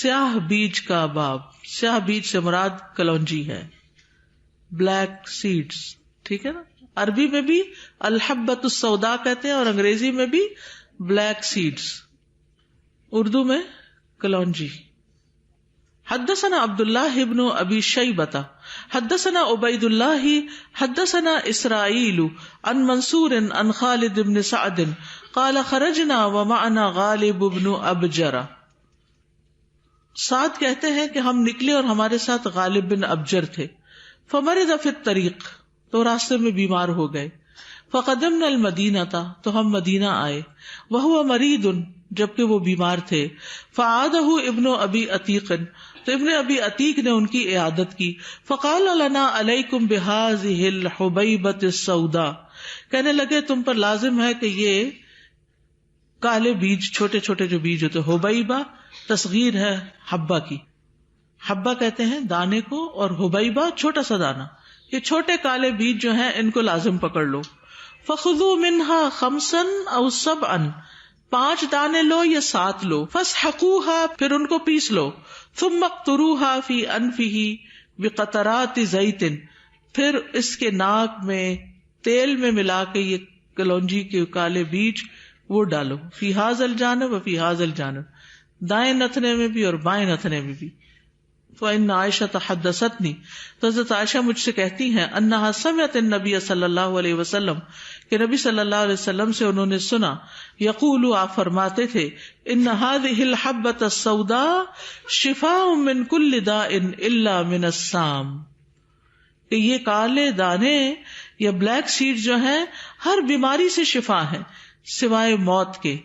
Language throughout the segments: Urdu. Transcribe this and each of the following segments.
سیاہ بیج کا باب. سیاہ بیج سے مراد کلونجی ہے. بلیک سیڈز، ٹھیک ہے نا. عربی میں بھی الحبۃ السوداء کہتے ہیں اور انگریزی میں بھی بلیک سیڈز، اردو میں کلونجی. حدثنا عبد الله ابن ابي شيبة حدثنا عبيد الله حدثنا اسرائيل عن منصور عن خالد بن سعد قال خرجنا ومعنا غالب بن ابجر. سعد کہتے ہیں کہ ہم نکلے اور ہمارے ساتھ غالب بن ابجر تھے. فمرض في الطريق، تو راستے میں بیمار ہو گئے. فقدمنا المدینہ، تو ہم مدینہ آئے. وهو مريض، جبکہ وہ بیمار تھے. فعاده ابن ابی عتیق، تو ابن ابی عتیق نے ان کی عیادت کی. فقال لنا علیکم بهذه الحبیبۃ السوداء، کہنے لگے تم پر لازم ہے کہ یہ کالے بیج، چھوٹے چھوٹے جو بیج ہوتے، حبیبہ تصغیر ہے حبہ کی. حبہ کہتے ہیں دانے کو، اور حبیبہ چھوٹا سا دانہ. یہ چھوٹے کالے بیج جو ہیں ان کو لازم پکڑ لو. فخذوا منها 5 أو 7، 5 دانے لو یا 7 لو. فاسحقوها، پھر ان کو پیس لو. ثم اقطروها في انفه بقطرات زیت، پھر اس کے ناک میں تیل میں ملا کے یہ کلونجی کے کالے بیج وہ ڈالو. فی هذا الجانب وفی هذا الجانب، دائیں نتنے میں بھی اور بائیں نتنے میں بھی. فإن عائشة حدثتنی، تو حضرت عائشہ مجھ سے کہتی ہیں، انہا سمعت النبی صلی اللہ علیہ وسلم، کہ نبی صلی اللہ علیہ وسلم سے انہوں نے سنا، یقول، آپ فرماتے تھے، ان هذه الحبۃ السوداء شفاء من كل داء الا من السام، کہ یہ کالے دانے یا بلیک سیڈ جو ہیں ہر بیماری سے شفا ہے سوائے موت کے.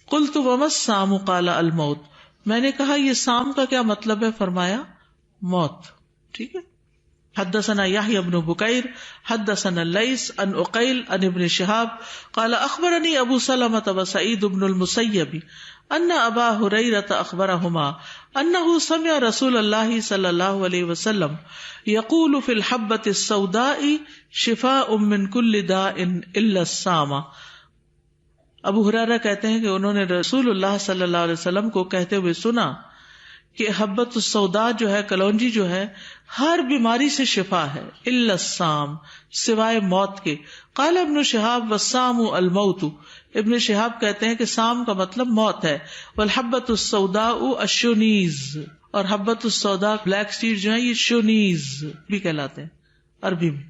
قلت وما السام قال الموت، میں نے کہا یہ سام کا کیا مطلب ہے؟ فرمایا موت. ٹھیک ہے. حدثنا یحییٰ بن بکیر حدثنا اللیث عن عقیل عن ابن شہاب قال اخبرنی ابو سلمۃ وسعید بن المسیب ان ابا ہریرۃ اخبرهما انه سمع رسول اللہ صلی اللہ علیہ وسلم یقول فی الحبۃ السوداء شفاء من كل داء الا السام. ابو ہریرہ کہتے ہیں کہ انہوں نے رسول اللہ صلی اللہ علیہ وسلم کو کہتے ہوئے سنا کہ حبۃ السوداء جو ہے، کلونجی جو ہے، ہر بیماری سے شفا ہے، الا السام، سوائے موت کے. قال ابن شہاب والسام الموت، ابن شہاب کہتے ہیں کہ سام کا مطلب موت ہے. والحبۃ السوداء الشنیز، اور حبۃ السوداء بلیک سیڈ جو ہے یہ شنیز بھی کہلاتے ہیں عربی میں.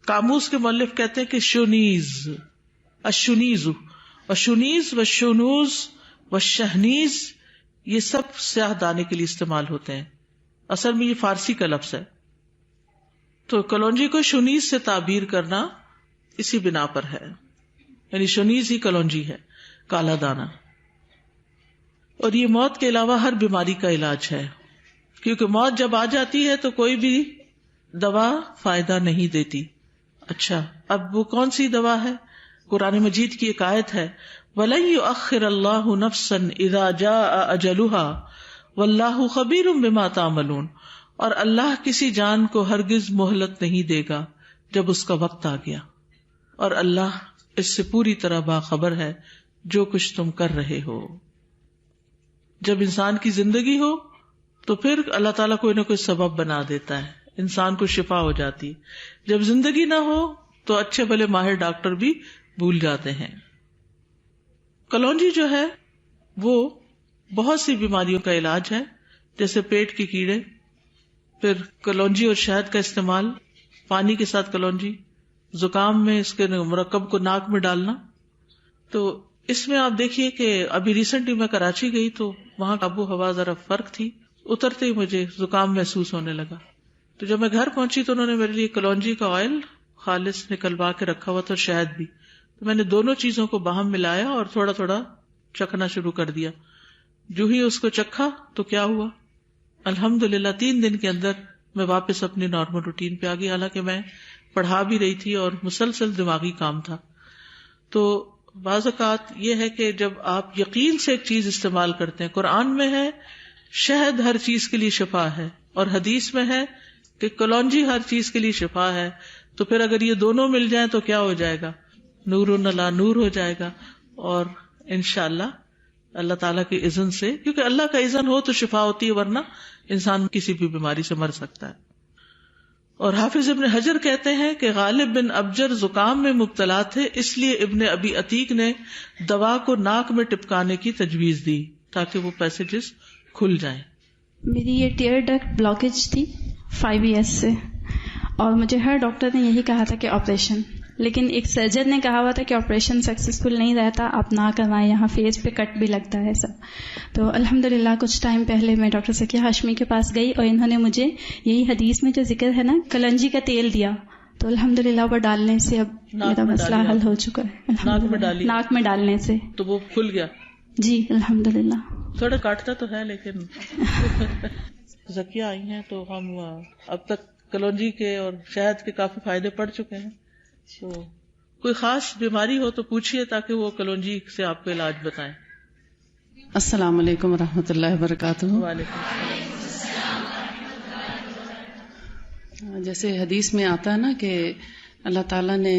قاموس کے مؤلف کہتے ہیں کہ شنیز، الشنیز والشنیز والشنوز والشہنیز، یہ سب سیاہ دانے کے لیے استعمال ہوتے ہیں. اصل میں یہ فارسی کا لفظ ہے. تو کلونجی کو شنیز سے تعبیر کرنا اسی بنا پر ہے، یعنی شنیز ہی کلونجی ہے، کالا دانا. اور یہ موت کے علاوہ ہر بیماری کا علاج ہے، کیونکہ موت جب آ جاتی ہے تو کوئی بھی دوا فائدہ نہیں دیتی. اچھا، اب وہ کون سی دوا ہے؟ قرآن مجید کی ایک آیت ہے، وَلَن يُؤَخِّرَ اللَّهُ نَفْسًا إِذَا جَاءَ أَجَلُهَا وَاللَّهُ خَبِيرٌ بِمَا تَعْمَلُونَ، اور اللہ کسی جان کو ہرگز مہلت نہیں دے گا جب اس کا وقت آ گیا، اور اللہ اس سے پوری طرح باخبر ہے جو کچھ تم کر رہے ہو. جب انسان کی زندگی ہو تو پھر اللہ تعالیٰ کوئی نہ کوئی سبب بنا دیتا ہے، انسان کو شفا ہو جاتی. جب زندگی نہ ہو تو اچھے بھلے ماہر ڈاکٹر بھی بھول جاتے ہیں. کلونجی جو ہے وہ بہت سی بیماریوں کا علاج ہے، جیسے پیٹ کے کیڑے. پھر کلونجی اور شہد کا استعمال، پانی کے ساتھ کلونجی، زکام میں اس کے مرکب کو ناک میں ڈالنا. تو اس میں آپ دیکھیے کہ ابھی ریسنٹلی میں کراچی گئی تو وہاں آب و ہوا ذرا فرق تھی. اترتے ہی مجھے زکام محسوس ہونے لگا. تو جب میں گھر پہنچی تو انہوں نے میرے لیے کلونجی کا آئل خالص نکلوا کے رکھا ہوا تھا اور شہد بھی. تو میں نے دونوں چیزوں کو باہم ملایا اور تھوڑا تھوڑا چکھنا شروع کر دیا. جو ہی اس کو چکھا تو کیا ہوا، الحمدللہ 3 دن کے اندر میں واپس اپنی نارمل روٹین پہ آ گئی. حالانکہ میں پڑھا بھی رہی تھی اور مسلسل دماغی کام تھا. تو بعض اوقات یہ ہے کہ جب آپ یقین سے ایک چیز استعمال کرتے ہیں، قرآن میں ہے شہد ہر چیز کے لیے شفا ہے، اور حدیث میں ہے کہ کلونجی ہر چیز کے لیے شفا ہے، تو پھر اگر یہ دونوں مل جائیں تو کیا ہو جائے گا، نور علی نور ہو جائے گا، اور انشاءاللہ اللہ تعالیٰ کے اذن سے، کیونکہ اللہ کا اذن ہو تو شفا ہوتی ہے، ورنہ انسان کسی بھی بیماری سے مر سکتا ہے. اور حافظ ابن حجر کہتے ہیں کہ غالب بن ابجر زکام میں مبتلا تھے، اس لیے ابن ابی عتیق نے دوا کو ناک میں ٹپکانے کی تجویز دی تاکہ وہ پیسیجز کھل جائیں. میری یہ ٹیئر ڈکٹ بلاکیج تھی 5 ایئرس سے، اور مجھے ہر ڈاکٹر نے یہی کہا تھا کہ آپریشن، لیکن ایک سرجن نے کہا ہوا تھا کہ آپریشن سکسیسفل نہیں رہتا، آپ نہ کروائیں، یہاں فیس پہ کٹ بھی لگتا ہے سب. تو الحمدللہ کچھ ٹائم پہلے میں ڈاکٹر سکیہ ہاشمی کے پاس گئی، اور انہوں نے مجھے یہی حدیث میں جو ذکر ہے نا کلنجی کا تیل دیا، تو الحمدللہ وہ ڈالنے سے اب میرا مسئلہ حل ہو چکا ہے. ناک میں ڈالنے سے تو وہ کھل گیا. جی الحمدللہ. تھوڑا کاٹتا تو ہے لیکن زکیہ آئی ہیں تو ہم اب تک کلونجی کے اور شہد کے کافی فائدے پڑ چکے ہیں. تو کوئی خاص بیماری ہو تو پوچھیے تاکہ وہ کلونجی سے آپ کو علاج بتائیں. السلام علیکم ورحمۃ اللہ وبرکاتہ. وعلیکم السلام. جیسے حدیث میں آتا ہے نا کہ اللہ تعالیٰ نے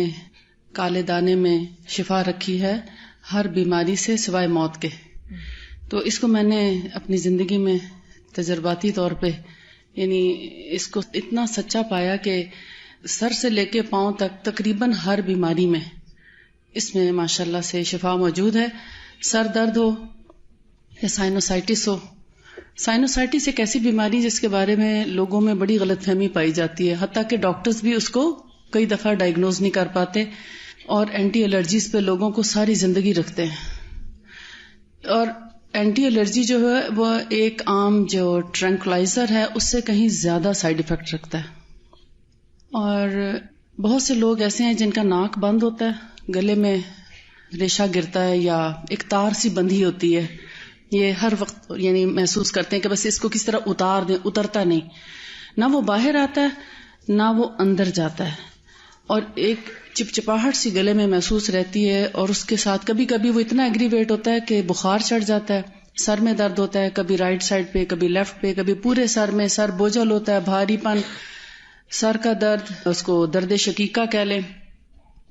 کالے دانے میں شفا رکھی ہے ہر بیماری سے سوائے موت کے. تو اس کو میں نے اپنی زندگی میں تجرباتی طور پہ یعنی اس کو اتنا سچا پایا کہ سر سے لے کے پاؤں تک تقریباً ہر بیماری میں اس میں ماشاءاللہ سے شفا موجود ہے. سر درد ہو یا سائنوسائٹس ہو. سائنوسائٹس ایک ایسی بیماری جس کے بارے میں لوگوں میں بڑی غلط فہمی پائی جاتی ہے، حتیٰ کہ ڈاکٹرز بھی اس کو کئی دفعہ ڈائگنوز نہیں کر پاتے، اور اینٹی الرجیز پہ لوگوں کو ساری زندگی رکھتے ہیں. اور اینٹی الرجی جو ہے وہ ایک عام جو ٹرینکولائزر ہے اس سے کہیں زیادہ سائیڈ ایفیکٹ رکھتا ہے. اور بہت سے لوگ ایسے ہیں جن کا ناک بند ہوتا ہے، گلے میں ریشہ گرتا ہے یا ایک تار سی بندھی ہوتی ہے، یہ ہر وقت یعنی محسوس کرتے ہیں کہ بس اس کو کس طرح اتار دیں، اترتا نہیں، نہ وہ باہر آتا ہے نہ وہ اندر جاتا ہے، اور ایک چپچپاہٹ سی گلے میں محسوس رہتی ہے. اور اس کے ساتھ کبھی کبھی وہ اتنا ایگریویٹ ہوتا ہے کہ بخار چڑھ جاتا ہے، سر میں درد ہوتا ہے، کبھی رائٹ سائڈ پہ، کبھی لیفٹ پہ، کبھی پورے سر میں، سر بوجھل ہوتا ہے، بھاری پن، سر کا درد، اس کو درد شقیقہ کہہ لیں.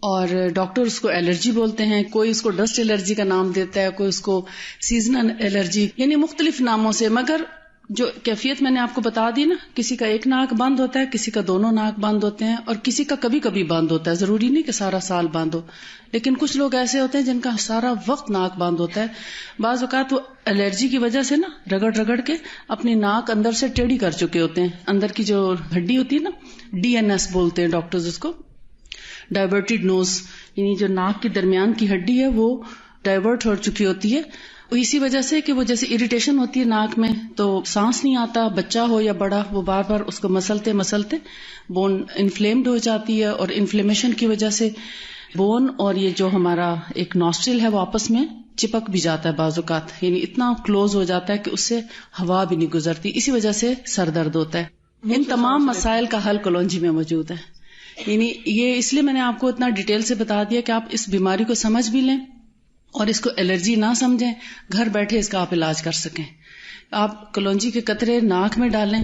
اور ڈاکٹر اس کو الرجی بولتے ہیں، کوئی اس کو ڈسٹ الرجی کا نام دیتا ہے، کوئی اس کو سیزنل الرجی، یعنی مختلف ناموں سے. مگر جو کیفیت میں نے آپ کو بتا دی نا، کسی کا ایک ناک بند ہوتا ہے، کسی کا دونوں ناک بند ہوتے ہیں، اور کسی کا کبھی کبھی بند ہوتا ہے، ضروری نہیں کہ سارا سال بند ہو. لیکن کچھ لوگ ایسے ہوتے ہیں جن کا سارا وقت ناک بند ہوتا ہے. بعض اوقات وہ الرجی کی وجہ سے نا رگڑ رگڑ کے اپنی ناک اندر سے ٹیڑھی کر چکے ہوتے ہیں. اندر کی جو ہڈی ہوتی ہے نا، DNS بولتے ہیں ڈاکٹرز اس کو، ڈائیورٹڈ نوز، یعنی جو ناک کے درمیان کی ہڈی ہے وہ ڈائیورٹ ہو چکی ہوتی ہے. اسی وجہ سے کہ وہ جیسے اریٹیشن ہوتی ہے ناک میں تو سانس نہیں آتا، بچہ ہو یا بڑا، وہ بار بار اس کو مسلتے مسلتے بون انفلیمڈ ہو جاتی ہے، اور انفلیمیشن کی وجہ سے بون اور یہ جو ہمارا ایک نوسٹرل ہے وہ آپس میں چپک بھی جاتا ہے بعض اوقات، یعنی اتنا کلوز ہو جاتا ہے کہ اس سے ہوا بھی نہیں گزرتی. اسی وجہ سے سر درد ہوتا ہے. ان تمام مسائل کا حل کلونجی میں موجود ہے. یعنی یہ اس لیے میں نے آپ کو اتنا ڈیٹیل سے بتا دیا کہ آپ اس بیماری کو سمجھ بھی لیں اور اس کو الرجی نہ سمجھیں، گھر بیٹھے اس کا آپ علاج کر سکیں. آپ کلونجی کے قطرے ناک میں ڈالیں،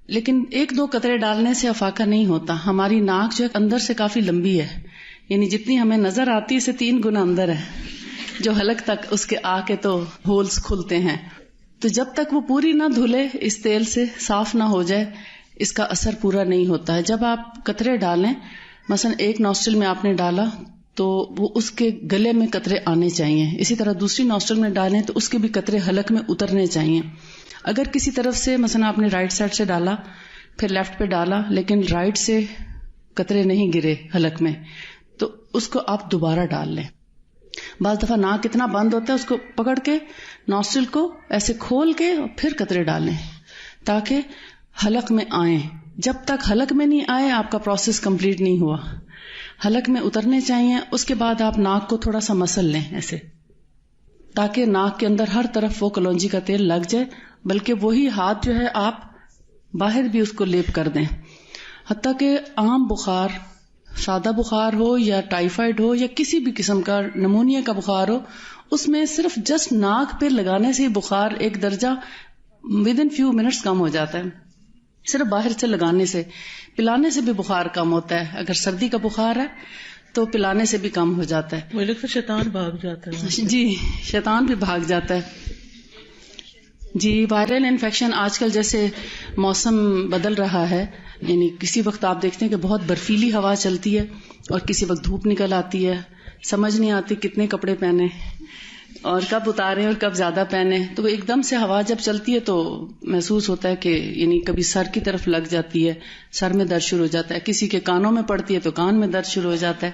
لیکن 1-2 قطرے ڈالنے سے افاقہ نہیں ہوتا. ہماری ناک جو ہے اندر سے کافی لمبی ہے، یعنی جتنی ہمیں نظر آتی ہے اسے 3 گنا اندر ہے، جو حلق تک اس کے آ کے تو ہولز کھلتے ہیں. تو جب تک وہ پوری نہ دھلے، اس تیل سے صاف نہ ہو جائے، اس کا اثر پورا نہیں ہوتا ہے. جب آپ قطرے ڈالیں، مثلا ایک نوسٹرل میں آپ نے ڈالا تو وہ اس کے گلے میں قطرے آنے چاہیے. اسی طرح دوسری نوسٹرل میں ڈالیں تو اس کے بھی قطرے حلق میں اترنے چاہیے. اگر کسی طرف سے مثلا آپ نے رائٹ سائڈ سے ڈالا پھر لیفٹ پہ ڈالا لیکن رائٹ سے قطرے نہیں گرے حلق میں، تو اس کو آپ دوبارہ ڈال لیں. بعض دفعہ ناک اتنا بند ہوتا ہے، اس کو پکڑ کے نوسٹرل کو ایسے کھول کے پھر قطرے ڈالیں تاکہ حلق میں آئیں. جب تک حلق میں نہیں آئے آپ کا پروسیس کمپلیٹ نہیں ہوا. حلق میں اترنے چاہیے. اس کے بعد آپ ناک کو تھوڑا سا مسل لیں ایسے، تاکہ ناک کے اندر ہر طرف وہ کلونجی کا تیل لگ جائے، بلکہ وہی ہاتھ جو ہے آپ باہر بھی اس کو لیپ کر دیں. حتیٰ کہ عام بخار، سادہ بخار ہو یا ٹائیفائڈ ہو یا کسی بھی قسم کا نمونیا کا بخار ہو، اس میں صرف جسٹ ناک پہ لگانے سے بخار 1 درجہ within few minutes کم ہو جاتا ہے. صرف باہر سے لگانے سے، پلانے سے بھی بخار کم ہوتا ہے. اگر سردی کا بخار ہے تو پلانے سے بھی کم ہو جاتا ہے. مجھے لگتا ہے شیطان بھاگ جاتا ہے. جی شیطان بھی بھاگ جاتا ہے. جی وائرل انفیکشن آج کل جیسے موسم بدل رہا ہے، یعنی کسی وقت آپ دیکھتے ہیں کہ بہت برفیلی ہوا چلتی ہے اور کسی وقت دھوپ نکل آتی ہے، سمجھ نہیں آتی کتنے کپڑے پہنے اور کب اتاریں اور کب زیادہ پہنے. تو ایک دم سے ہوا جب چلتی ہے تو محسوس ہوتا ہے کہ یعنی کبھی سر کی طرف لگ جاتی ہے، سر میں درد شروع ہو جاتا ہے، کسی کے کانوں میں پڑتی ہے تو کان میں درد شروع ہو جاتا ہے.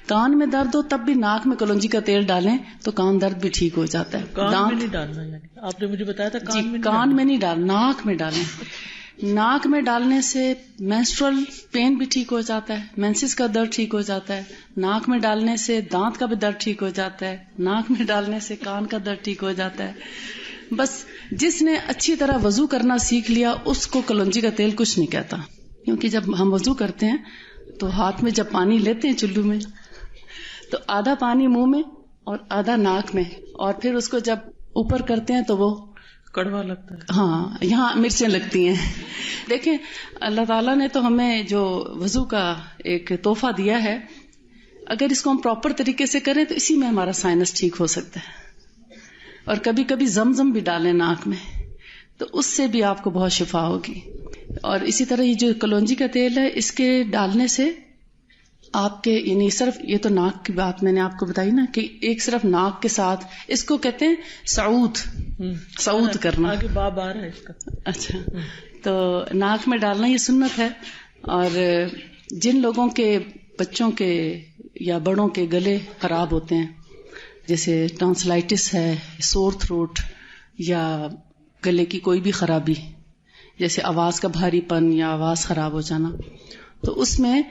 کان میں درد ہو تب بھی ناک میں کلونجی کا تیل ڈالیں تو کان درد بھی ٹھیک ہو جاتا ہے. کان میں نہیں ڈالنا، یعنی آپ نے مجھے بتایا تھا کان میں نہیں ڈالنا، ناک میں ڈالیں. ناک میں ڈالنے سے مینسٹرل پین بھی ٹھیک ہو جاتا ہے، مینسس کا درد ٹھیک ہو جاتا ہے. ناک میں ڈالنے سے دانت کا بھی درد ٹھیک ہو جاتا ہے. ناک میں ڈالنے سے کان کا درد ٹھیک ہو جاتا ہے. بس جس نے اچھی طرح وضو کرنا سیکھ لیا اس کو کلونجی کا تیل کچھ نہیں کہتا، کیونکہ جب ہم وضو کرتے ہیں تو ہاتھ میں جب پانی لیتے ہیں چلو میں تو آدھا پانی منہ میں اور آدھا ناک میں، اور پھر اس کو جب اوپر کرتے ہیں تو وہ کڑوا لگتا ہے. ہاں یہاں مرچیں لگتی ہیں. دیکھیں اللہ تعالیٰ نے تو ہمیں جو وضو کا ایک تحفہ دیا ہے، اگر اس کو ہم پراپر طریقے سے کریں تو اسی میں ہمارا سائنس ٹھیک ہو سکتا ہے. اور کبھی کبھی زمزم بھی ڈالیں ناک میں تو اس سے بھی آپ کو بہت شفا ہوگی. اور اسی طرح یہ جو کلونجی کا تیل ہے اس کے ڈالنے سے آپ کے یعنی صرف یہ تو ناک کی بات میں نے آپ کو بتائی نا کہ ایک صرف ناک کے ساتھ، اس کو کہتے ہیں سعود کرنا. آگے باب آ رہا ہے اس کا. اچھا تو ناک میں ڈالنا یہ سنت ہے. اور جن لوگوں کے بچوں کے یا بڑوں کے گلے خراب ہوتے ہیں، جیسے ٹانسلائٹس ہے، سور تھروٹ یا گلے کی کوئی بھی خرابی جیسے آواز کا بھاری پن یا آواز خراب ہو جانا، تو اس میں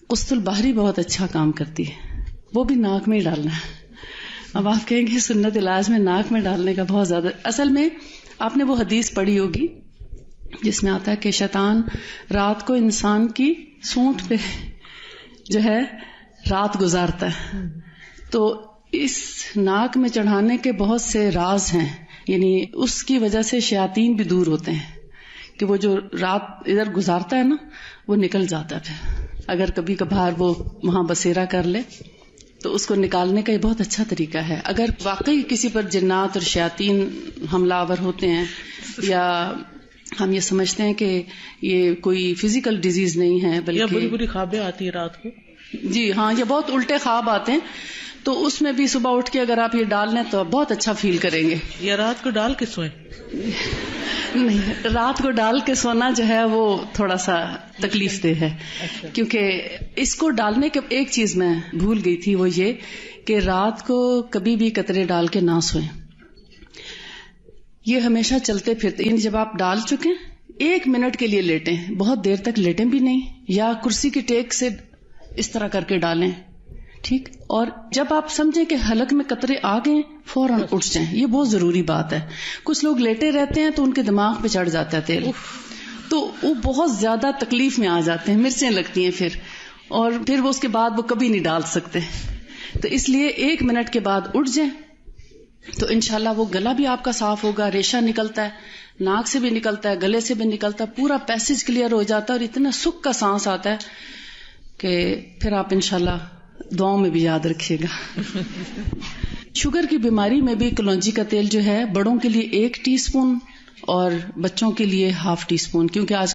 قسط البحری بہت اچھا کام کرتی ہے، وہ بھی ناک میں ہی ڈالنا ہے. اب آپ کہیں گے سنت علاج میں ناک میں ڈالنے کا بہت زیادہ، اصل میں آپ نے وہ حدیث پڑھی ہوگی جس میں آتا ہے کہ شیطان رات کو انسان کی سونٹ پہ جو ہے رات گزارتا ہے. تو اس ناک میں چڑھانے کے بہت سے راز ہیں، یعنی اس کی وجہ سے شیاطین بھی دور ہوتے ہیں کہ وہ جو رات ادھر گزارتا ہے نا وہ نکل جاتا ہے. پھر اگر کبھی کبھار وہ وہاں بسیرا کر لے تو اس کو نکالنے کا یہ بہت اچھا طریقہ ہے. اگر واقعی کسی پر جنات اور شیاطین حملہ آور ہوتے ہیں یا ہم یہ سمجھتے ہیں کہ یہ کوئی فزیکل ڈیزیز نہیں ہے بلکہ بری بری خوابیں آتی ہیں رات کو، جی ہاں یہ بہت الٹے خواب آتے ہیں، تو اس میں بھی صبح اٹھ کے اگر آپ یہ ڈال لیں تو بہت اچھا فیل کریں گے. یا رات کو ڈال کے سوئیں؟ نہیں، رات کو ڈال کے سونا جو ہے وہ تھوڑا سا تکلیف دہ ہے. کیونکہ اس کو ڈالنے کے ایک چیز میں بھول گئی تھی، وہ یہ کہ رات کو کبھی بھی قطرے ڈال کے نہ سوئیں. یہ ہمیشہ چلتے پھرتے، یعنی جب آپ ڈال چکے 1 منٹ کے لیے لیٹیں، بہت دیر تک لیٹیں بھی نہیں، یا کرسی کی ٹیک سے اس طرح کر کے ڈالیں، ٹھیک. اور جب آپ سمجھیں کہ حلق میں قطرے آ گئے فوراً اٹھ جائیں، یہ بہت ضروری بات ہے. کچھ لوگ لیٹے رہتے ہیں تو ان کے دماغ پہ چڑھ جاتا ہے تیل، تو وہ بہت زیادہ تکلیف میں آ جاتے ہیں، مرچیں لگتی ہیں پھر، اور پھر وہ اس کے بعد وہ کبھی نہیں ڈال سکتے. تو اس لیے 1 منٹ کے بعد اٹھ جائیں تو انشاءاللہ وہ گلا بھی آپ کا صاف ہوگا، ریشہ نکلتا ہے، ناک سے بھی نکلتا ہے، گلے سے بھی نکلتا ہے، پورا پیسج کلیئر ہو جاتا ہے اور اتنا سکھ کا سانس آتا ہے کہ پھر آپ انشاءاللہ دعاؤں میں بھی یاد رکھیے گا. شوگر کی بیماری میں بھی کلونجی کا تیل جو ہے بڑوں کے لیے 1 ٹی اسپون اور بچوں کے لیے ½ ٹی اسپون، کیونکہ آج